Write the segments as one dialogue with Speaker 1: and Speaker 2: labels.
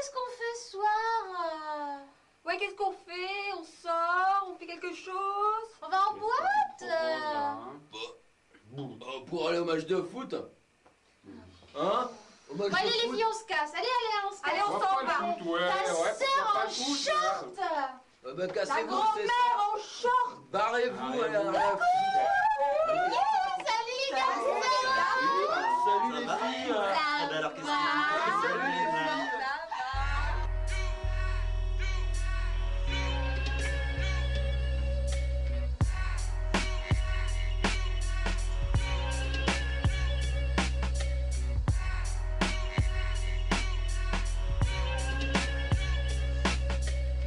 Speaker 1: qu'est-ce qu'on fait ce soir?
Speaker 2: Ouais, qu'est-ce qu'on fait? On sort? On fait quelque chose?
Speaker 1: On va en boîte?
Speaker 3: Pour aller au match de foot. Hein? Au match
Speaker 1: Bon, allez
Speaker 3: de
Speaker 1: les
Speaker 3: foot.
Speaker 1: filles, on se casse. Allez, on se casse.
Speaker 2: Allez, on s'en va.
Speaker 1: Ta sœur en short.
Speaker 3: Bah,
Speaker 1: Ta
Speaker 3: cassez-vous, c'est
Speaker 1: grand-mère
Speaker 3: ça.
Speaker 1: en short.
Speaker 3: Barrez-vous, allez, allez.
Speaker 1: Salut les garçons.
Speaker 3: Salut les filles.
Speaker 1: Ça
Speaker 4: ben alors, qu'est-ce
Speaker 1: va?
Speaker 4: que- Salut, les filles.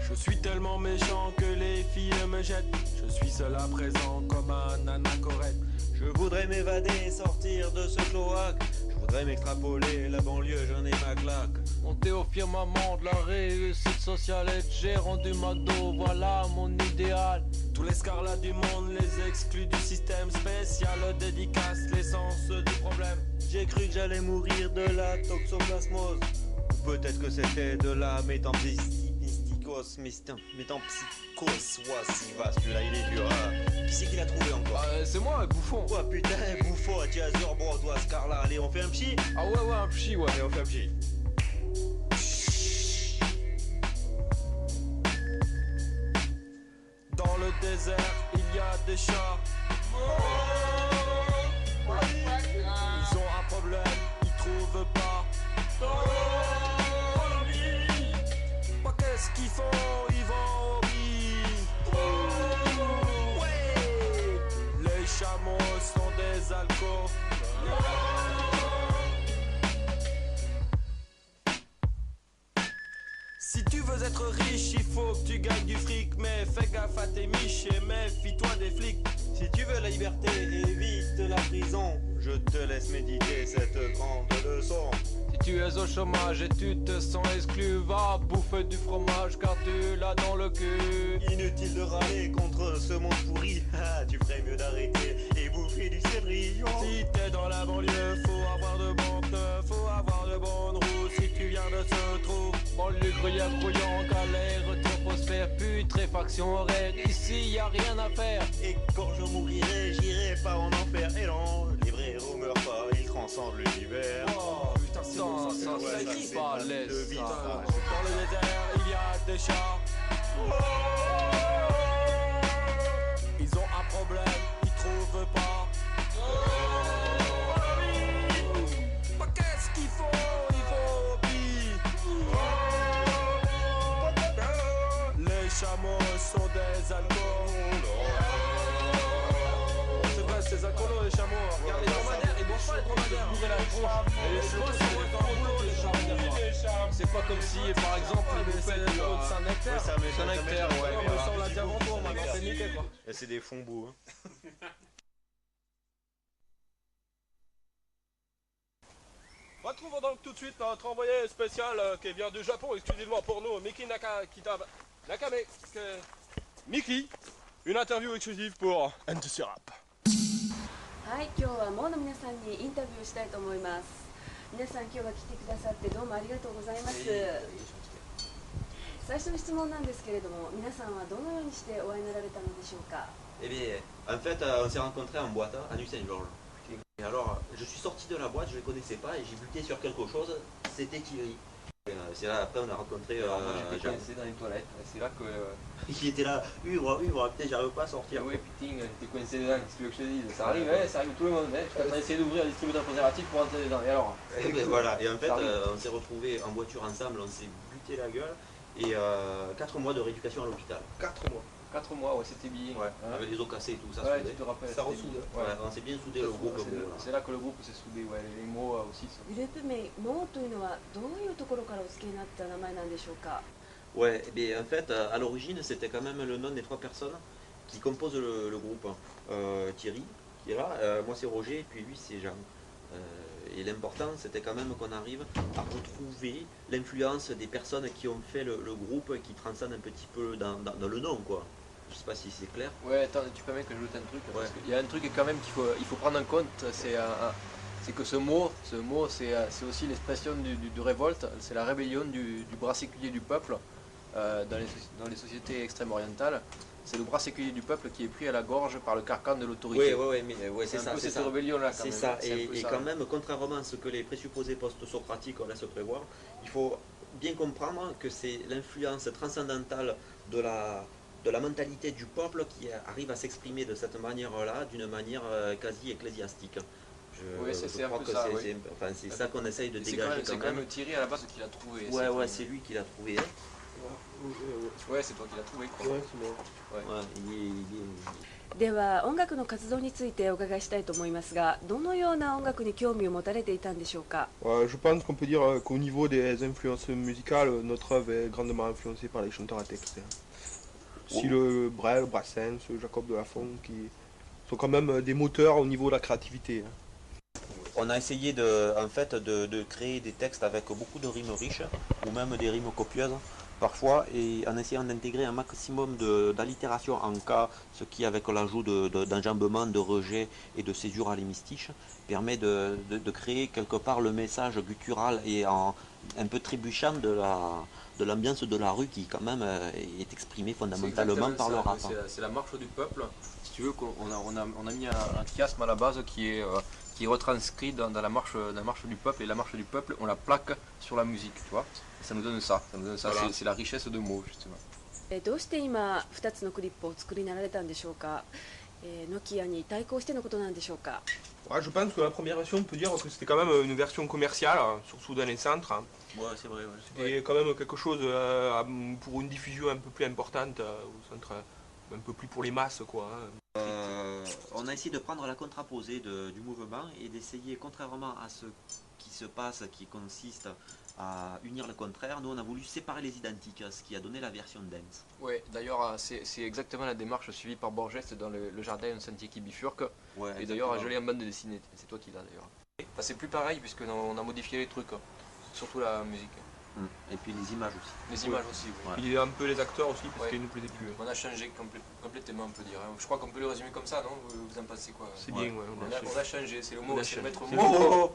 Speaker 5: Je suis tellement méchant que les filles me jettent. Je suis seul à présent comme un anacorette.
Speaker 4: Je voudrais m'évader et sortir de ce cloaque. Je voudrais m'extrapoler la banlieue, j'en ai ma claque.
Speaker 6: Monter au firmament de la réussite sociale et j'ai rendu McDo, voilà mon idéal.
Speaker 5: Tous les scarlats du monde, les exclus du système spécial, dédicace l'essence du problème.
Speaker 4: J'ai cru que j'allais mourir de la toxoplasmose. Ou peut-être que c'était de la métampsychose. Ouais, si va, celui-là il est dur. Hein. Qui c'est qui l'a trouvé encore?
Speaker 6: C'est moi, bouffon.
Speaker 4: Oh putain, bouffon, tu as Zurbro, toi, Scarla. Allez, on fait un petit?
Speaker 6: Ah ouais, un pchi, ouais.
Speaker 4: Allez, on fait un petit.
Speaker 5: Dans le désert, il y a des chats. Ils ont un problème, ils trouvent pas. Bah, qu'est-ce qu'ils font? Ils vont au riz. Ouais. Les chameaux sont des alcools. Si tu veux être riche, il faut que tu gagnes du fric. Mais fais gaffe à tes miches et méfie-toi des flics.
Speaker 4: Si tu veux la liberté, évite la prison. Je te laisse méditer cette grande leçon.
Speaker 6: Si tu es au chômage et tu te sens exclu, va bouffer du fromage car tu l'as dans le cul.
Speaker 4: Inutile de râler contre ce monde pourri. Ah, tu ferais mieux d'arrêter et bouffer du céleri.
Speaker 5: Si t'es dans la banlieue, faut avoir de bons pneus, faut avoir de bonnes roues. Si tu viens de ce trou,
Speaker 6: Banlieue gruyère grouillant, galère, troposphère, putréfaction horaire, ici y a rien à faire.
Speaker 4: Et quand je mourirai, j'irai pas en enfer. Et non, les vrais héros meurent pas, ils transcendent l'univers.
Speaker 5: oh putain, c'est bon,
Speaker 6: Ça
Speaker 4: Ouais, ça,
Speaker 6: s'écrit
Speaker 4: c'est
Speaker 6: pas,
Speaker 4: mal de
Speaker 6: laisse
Speaker 4: vie,
Speaker 6: ça.
Speaker 4: ça.
Speaker 5: dans le désert, il y a des chats. Ils ont un problème, ils trouvent pas. Bah, qu'est-ce qu'ils font? Ils vont au riz. Les chameaux sont des alcools. C'est vrai, c'est des alcools les chameaux. Regarde les dromadaires, ils boivent pas les dromadaires. Et les chevaux sont dans le boulot, les chameaux.
Speaker 6: C'est pas comme si, par exemple, ils bouffaient de l'eau de Saint-Nectaire.
Speaker 4: Ouais, ça met
Speaker 6: Saint-Nectaire, ouais.
Speaker 5: Non, mais ça, on l'a dit avant toi, maintenant c'est nickel quoi.
Speaker 4: Et c'est des fonds bouts. Hein.
Speaker 5: Retrouvons donc tout de suite notre envoyé spécial qui vient du Japon exclusivement pour nous, Miki Nakame. Miki, une interview exclusive pour NTC Rap.
Speaker 7: はい、今日はモーの皆さんにインタビューしたいと思います。皆さん今日は来てくださってどうもありがとうございます。最初の質問なんですけれども、皆さんはどのようにしてお会いになられたのでしょうか。
Speaker 4: Eh bien, en fait, on s'est rencontrés en boîte à Nuit Saint-Georges. Et alors, je suis sorti de la boîte, je ne les connaissais pas et j'ai buté sur quelque chose, c'était Thierry. C'est là, après, on a rencontré.
Speaker 3: Alors, moi, j'étais
Speaker 4: Jean.
Speaker 3: coincé dans les toilettes. C'est là que.
Speaker 4: Il était là, Uvre, putain, j'arrive pas à sortir.
Speaker 3: Ouais, putain, j'étais coincé dedans, qu'est-ce que tu veux que je te dise? Ça arrive, ça arrive tout le monde. Je suis en train d'essayer d'ouvrir un distributeur préservatif pour entrer dedans. Et alors?
Speaker 4: Et ben, voilà, et en fait,
Speaker 3: Ça arrive.
Speaker 4: on s'est retrouvés en voiture ensemble, on s'est buté la gueule. Et 4 mois de rééducation à l'hôpital.
Speaker 3: 4 mois. 4 mois, ouais, c'était bien.
Speaker 4: Ouais, avec les os cassés et tout, ça
Speaker 3: Ouais,
Speaker 4: soudait.
Speaker 3: tu te rappelles.
Speaker 4: Ça
Speaker 3: c'était
Speaker 4: ressoude.
Speaker 3: bien.
Speaker 4: Ouais, on s'est bien soudé le groupe.
Speaker 3: C'est là que le groupe s'est soudé, ouais, les mots aussi. Ça.
Speaker 7: グループ名ノーというのはどういうところからお付けになった名前なんでしょうか。
Speaker 4: Ouais, mais en fait, à l'origine, c'était quand même le nom des 3 personnes qui composent le groupe. Thierry, qui est là, moi c'est Roger, et puis lui c'est Jean. Et l'important, c'était quand même qu'on arrive à retrouver l'influence des personnes qui ont fait le groupe et qui transcendent un petit peu dans le nom, quoi. Je sais pas si c'est clair.
Speaker 3: Ouais, attends, tu permets que je ajoute un truc, parce
Speaker 4: Ouais.
Speaker 3: qu'il y a un truc quand même il faut prendre en compte, c'est c'est que ce mot c'est aussi l'expression du révolte, c'est la rébellion du bras séculier du peuple dans les sociétés extrême-orientales. C'est le bras séculier du peuple qui est pris à la gorge par le carcan de l'autorité.
Speaker 4: Oui, c'est ça.
Speaker 3: C'est cette rébellion-là.
Speaker 4: C'est ça, et quand même, contrairement à ce que les présupposés post-socratiques laissent prévoir, il faut bien comprendre que c'est l'influence transcendantale de la mentalité du peuple qui arrive à s'exprimer de cette manière-là, d'une manière quasi ecclésiastique.
Speaker 3: Oui, c'est un
Speaker 4: crois
Speaker 3: peu
Speaker 4: que
Speaker 3: ça,
Speaker 4: c'est ça qu'on essaye de dégager.
Speaker 3: C'est quand même Thierry à la base qui l'a trouvé.
Speaker 4: Ouais, c'est lui qui l'a trouvé.
Speaker 3: Ouais, c'est toi qui l'as trouvé, quoi.
Speaker 4: Ouais, c'est moi. Ouais, il est...
Speaker 7: では音楽の活動についてお伺いしたいと思いますが、どのような音楽に興味を持たれていたんでしょうか。
Speaker 8: Je pense qu'on peut dire qu'au niveau des influences musicales, notre œuvre est grandement influencée par les chanteurs à texte. Style Brel, Brassens, Jacob de Lafont, qui sont quand même des moteurs au niveau de la créativité.
Speaker 4: On a essayé en fait, de créer des textes avec beaucoup de rimes riches, ou même des rimes copieuses parfois, et en essayant d'intégrer un maximum d'allitération en cas, ce qui avec l'ajout d'enjambement, de rejet et de césure à l'hémistiche, permet de créer quelque part le message guttural et un peu trébuchant de l'ambiance de la rue qui quand même est exprimée fondamentalement par le rap.
Speaker 3: C'est la marche du peuple. Si tu veux, on a mis un chiasme à la base qui est retranscrit dans la marche du peuple, et la marche du peuple, on la plaque sur la musique, tu vois. Et ça nous donne ça, voilà. C'est la richesse de mots, justement.
Speaker 7: どうして今2つのクリップを作りになられたんでしょうか。ノキアに対抗してのことなんでしょうか。
Speaker 8: Je pense que la première version, on peut dire que c'était quand même une version commerciale, surtout dans les centres.
Speaker 4: Ouais, c'est vrai.
Speaker 8: C'était quand même quelque chose pour une diffusion un peu plus importante, au centre, un peu plus pour les masses, quoi.
Speaker 4: On a essayé de prendre la contraposée du mouvement et d'essayer, contrairement à ce qui se passe, qui consiste à unir le contraire, nous on a voulu séparer les identiques, ce qui a donné la version dance.
Speaker 3: Oui, d'ailleurs c'est exactement la démarche suivie par Borges dans le jardin un sentier qui bifurque.
Speaker 4: Ouais,
Speaker 3: et d'ailleurs je l'ai en bande dessinée, c'est toi qui l'as d'ailleurs. Enfin, c'est plus pareil puisqu'on a modifié les trucs, surtout la musique.
Speaker 4: Et puis les images aussi.
Speaker 3: Les images aussi, oui.
Speaker 8: Il y a un peu les acteurs aussi, parce qu'ils ne nous plaisaient plus.
Speaker 3: On a changé complètement, on peut dire. Je crois qu'on peut le résumer comme ça, non? Vous en pensez quoi?
Speaker 8: C'est bien, ouais.
Speaker 3: On a changé, c'est le mot, c'est le maître mot.